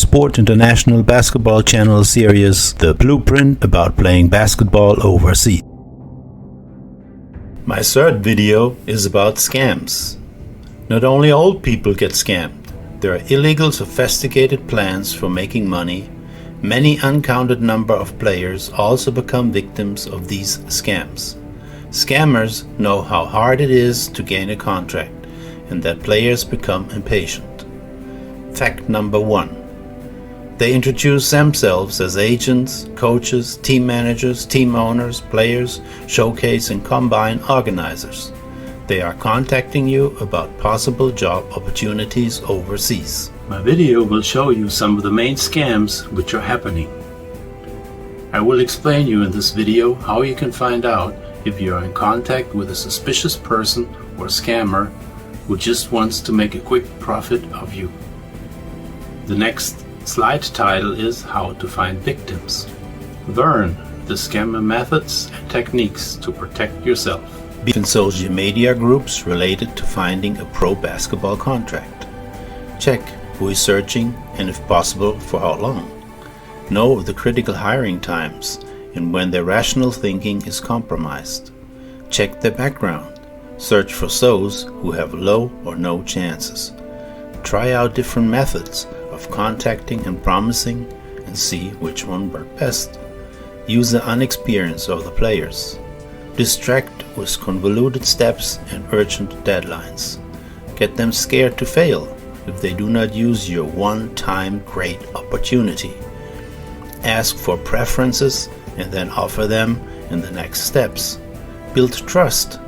Sport International Basketball Channel series, The Blueprint About Playing Basketball Overseas. My third video is about scams. Not only old people get scammed, there are illegal, sophisticated plans for making money. Many uncounted number of players also become victims of these scams. Scammers know how hard it is to gain a contract and that players become impatient. Fact number 1. They introduce themselves as agents, coaches, team managers, team owners, players, showcase and combine organizers. They are contacting you about possible job opportunities overseas. My video will show you some of the main scams which are happening. I will explain you in this video how you can find out if you are in contact with a suspicious person or scammer who just wants to make a quick profit of you. The next slide title is How to Find Victims. Learn the scammer methods and techniques to protect yourself. In social media groups related to finding a pro basketball contract. Check who is searching and if possible for how long. Know the critical hiring times and when their rational thinking is compromised. Check their background. Search for those who have low or no chances. Try out different methods of contacting and promising and see which one works best. Use the inexperience of the players. Distract with convoluted steps and urgent deadlines. Get them scared to fail if they do not use your one-time great opportunity. Ask for preferences and then offer them in the next steps. Build trust.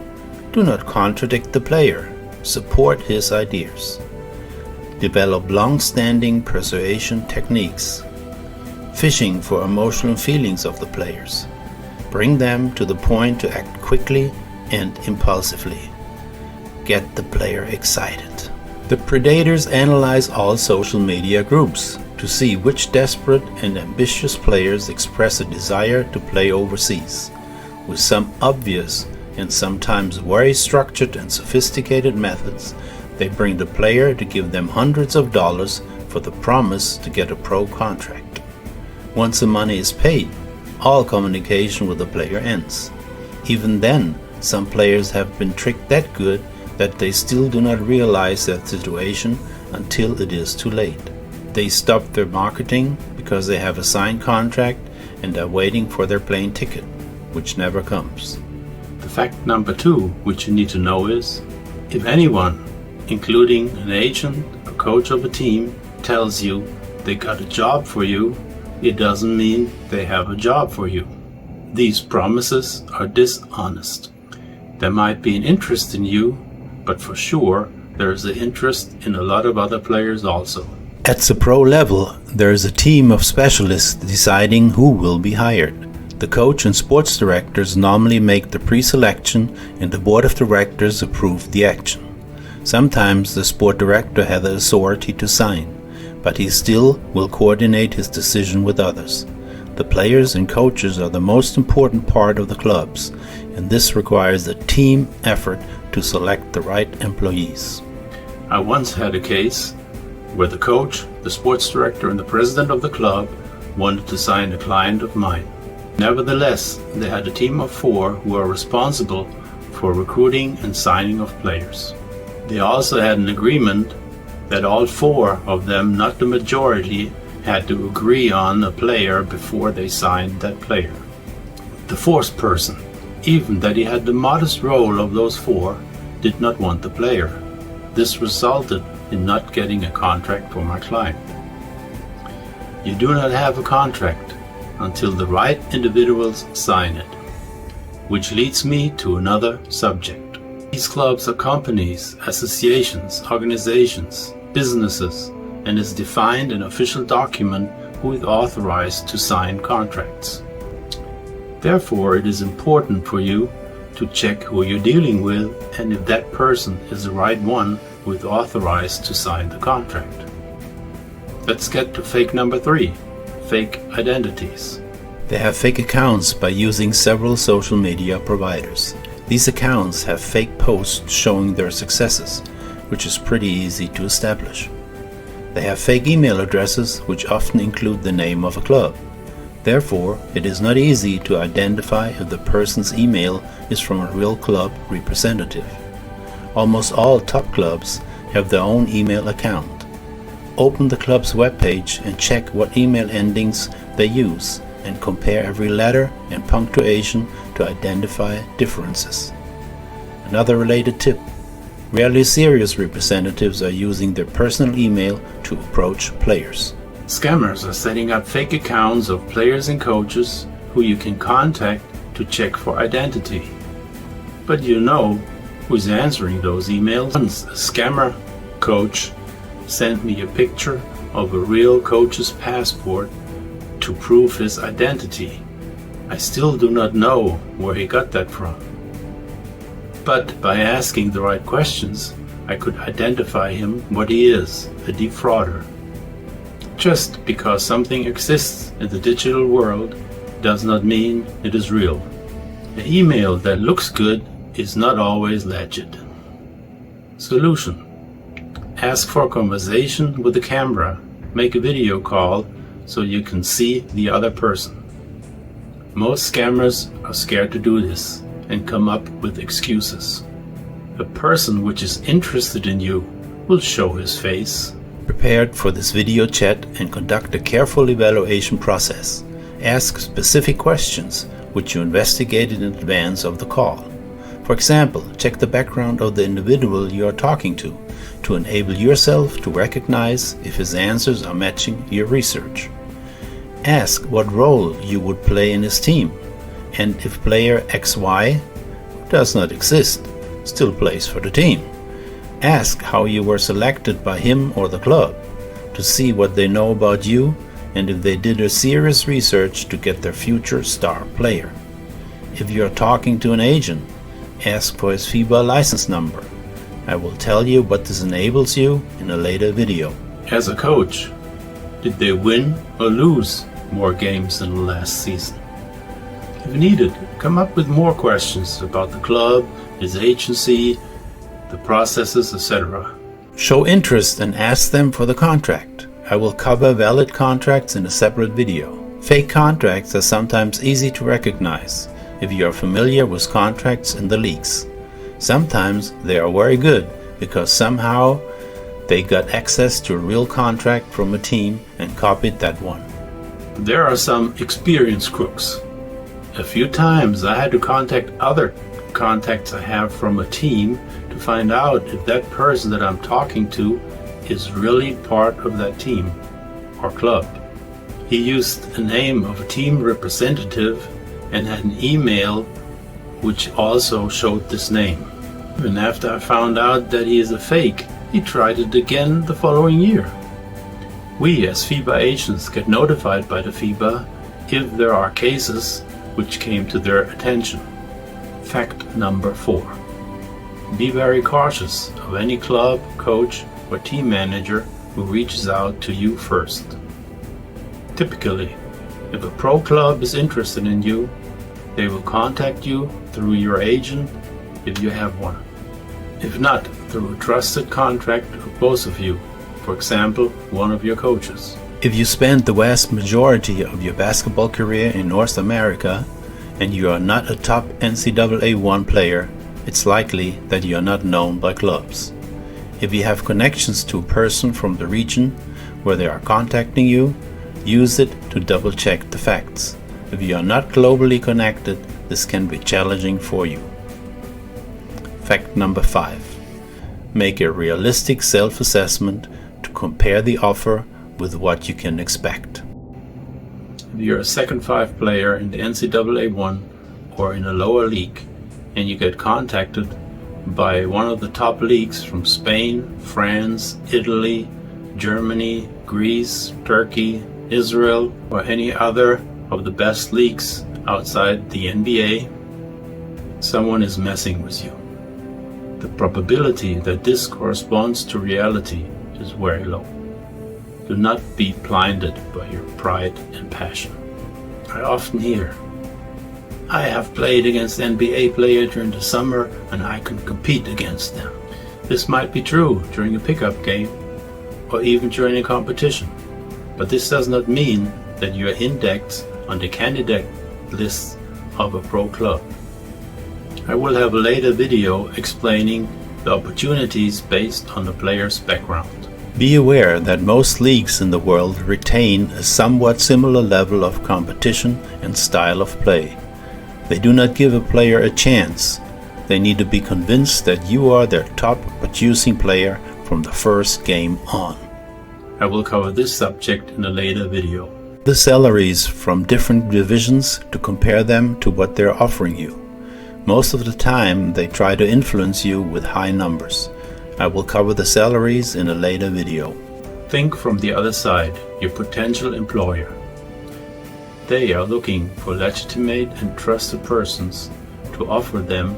Do not contradict the player. Support his ideas. Develop long-standing persuasion techniques. Fishing for emotional feelings of the players. Bring them to the point to act quickly and impulsively. Get the player excited. The predators analyze all social media groups to see which desperate and ambitious players express a desire to play overseas. With some obvious and sometimes very structured and sophisticated methods, they bring the player to give them hundreds of dollars for the promise to get a pro contract. Once the money is paid, all communication with the player ends. Even then, some players have been tricked that good that they still do not realize that situation until it is too late. They stop their marketing because they have a signed contract and are waiting for their plane ticket, which never comes. The fact number 2 which you need to know is, if anyone, including an agent or coach of a team, tells you they got a job for you, it doesn't mean they have a job for you. These promises are dishonest. There might be an interest in you, but for sure there is an interest in a lot of other players also. At the pro level, there is a team of specialists deciding who will be hired. The coach and sports directors normally make the pre-selection and the board of directors approve the action. Sometimes the sport director has the authority to sign, but he still will coordinate his decision with others. The players and coaches are the most important part of the clubs, and this requires a team effort to select the right employees. I once had a case where the coach, the sports director, and the president of the club wanted to sign a client of mine. Nevertheless, they had a team of 4 who are responsible for recruiting and signing of players. They also had an agreement that all 4 of them, not the majority, had to agree on a player before they signed that player. The 4th person, even that he had the modest role of those 4, did not want the player. This resulted in not getting a contract for my client. You do not have a contract until the right individuals sign it, which leads me to another subject. These clubs are companies, associations, organizations, businesses, and is defined in an official document who is authorized to sign contracts. Therefore, it is important for you to check who you're dealing with and if that person is the right one who is authorized to sign the contract. Let's get to fake number 3, fake identities. They have fake accounts by using several social media providers. These accounts have fake posts showing their successes, which is pretty easy to establish. They have fake email addresses which often include the name of a club. Therefore, it is not easy to identify if the person's email is from a real club representative. Almost all top clubs have their own email account. Open the club's webpage and check what email endings they use and compare every letter and punctuation to identify differences. Another related tip: rarely serious representatives are using their personal email to approach players. Scammers are setting up fake accounts of players and coaches who you can contact to check for identity. But you know who's answering those emails. Once a scammer coach sent me a picture of a real coach's passport to prove his identity. I still do not know where he got that from. But by asking the right questions, I could identify him what he is, a defrauder. Just because something exists in the digital world does not mean it is real. An email that looks good is not always legit. Solution: ask for a conversation with the camera. Make a video call so you can see the other person. Most scammers are scared to do this and come up with excuses. A person which is interested in you will show his face. Prepared for this video chat and conduct a careful evaluation process. Ask specific questions which you investigated in advance of the call. For example, check the background of the individual you are talking to enable yourself to recognize if his answers are matching your research. Ask what role you would play in his team, and if player XY, who does not exist, still plays for the team. Ask how you were selected by him or the club, to see what they know about you and if they did a serious research to get their future star player. If you are talking to an agent, ask for his FIBA license number. I will tell you what this enables you in a later video. As a coach, did they win or lose more games than the last season? If needed, come up with more questions about the club, his agency, the processes, etc. Show interest and ask them for the contract. I will cover valid contracts in a separate video. Fake contracts are sometimes easy to recognize if you are familiar with contracts in the leagues. Sometimes they are very good because somehow they got access to a real contract from a team and copied that one. There are some experienced crooks. A few times I had to contact other contacts I have from a team to find out if that person that I'm talking to is really part of that team or club. He used the name of a team representative and had an email which also showed this name. Even after I found out that he is a fake, he tried it again the following year. We as FIBA agents get notified by the FIBA if there are cases which came to their attention. Fact number 4. Be very cautious of any club, coach, or team manager who reaches out to you first. Typically, if a pro club is interested in you, they will contact you through your agent if you have one. If not, through a trusted contact of both of you, for example, one of your coaches. If you spend the vast majority of your basketball career in North America and you are not a top NCAA 1 player, it's likely that you are not known by clubs. If you have connections to a person from the region where they are contacting you, use it to double check the facts. If you are not globally connected, this can be challenging for you. Fact number 5. Make a realistic self-assessment to compare the offer with what you can expect. If you're a second 5 player in the NCAA 1 or in a lower league and you get contacted by one of the top leagues from Spain, France, Italy, Germany, Greece, Turkey, Israel, or any other of the best leagues outside the NBA, someone is messing with you. The probability that this corresponds to reality is very low. Do not be blinded by your pride and passion. I often hear, I have played against NBA players during the summer and I can compete against them. This might be true during a pickup game or even during a competition. But this does not mean that you are indexed on the candidate list of a pro club. I will have a later video explaining the opportunities based on the player's background. Be aware that most leagues in the world retain a somewhat similar level of competition and style of play. They do not give a player a chance. They need to be convinced that you are their top producing player from the first game on. I will cover this subject in a later video. The salaries from different divisions to compare them to what they're offering you. Most of the time they try to influence you with high numbers. I will cover the salaries in a later video. Think from the other side, your potential employer. They are looking for legitimate and trusted persons to offer them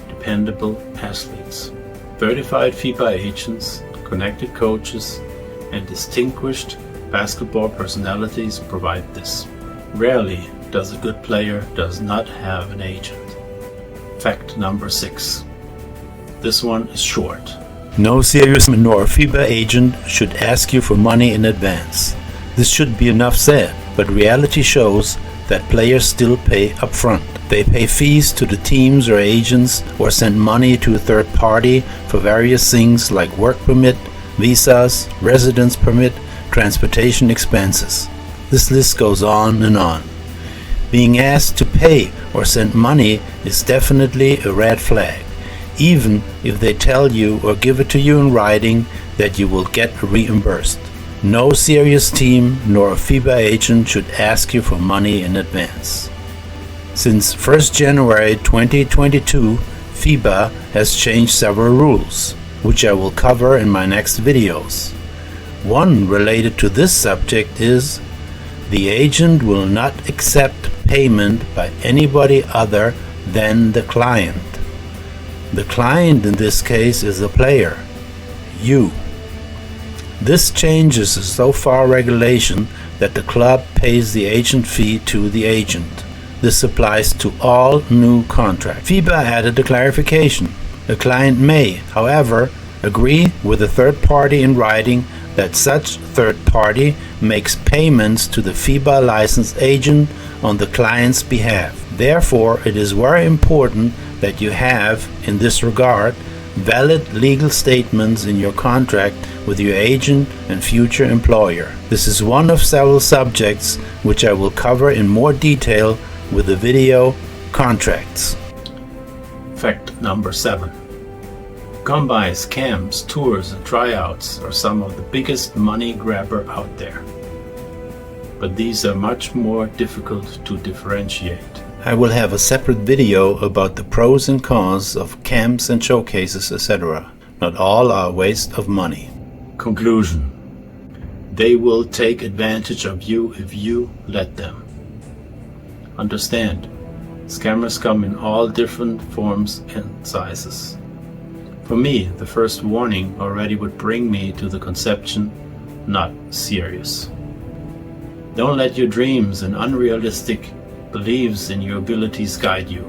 dependable athletes. Certified FIBA agents, connected coaches, and distinguished basketball personalities provide this. Rarely does a good player does not have an agent. Fact number 6. This one is short. No serious nor FIBA agent should ask you for money in advance. This should be enough said, but reality shows that players still pay upfront. They pay fees to the teams or agents or send money to a third party for various things like work permit, visas, residence permit, transportation expenses. This list goes on and on. Being asked to pay or send money is definitely a red flag, even if they tell you or give it to you in writing that you will get reimbursed. No serious team nor a FIBA agent should ask you for money in advance. Since 1st January 2022, FIBA has changed several rules, which I will cover in my next videos. One related to this subject is the agent will not accept payment by anybody other than the client. The client in this case is a player, you. This changes a so far regulation that the club pays the agent fee to the agent. This applies to all new contracts. FIBA added a clarification. A client may, however, agree with a third party in writing that such third party makes payments to the FIBA licensed agent on the client's behalf. Therefore, it is very important that you have, in this regard, valid legal statements in your contract with your agent and future employer. This is one of several subjects which I will cover in more detail with the video Contracts. Fact number 7. Combines, camps, tours, and tryouts are some of the biggest money grabber out there. But these are much more difficult to differentiate. I will have a separate video about the pros and cons of camps and showcases, etc. Not all are a waste of money. Conclusion. They will take advantage of you if you let them. Understand, scammers come in all different forms and sizes. For me, the first warning already would bring me to the conception, not serious. Don't let your dreams and unrealistic beliefs in your abilities guide you.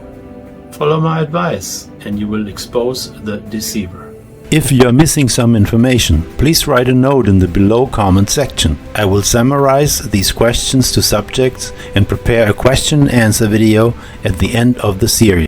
Follow my advice and you will expose the deceiver. If you are missing some information, please write a note in the below comment section. I will summarize these questions to subjects and prepare a question and answer video at the end of the series.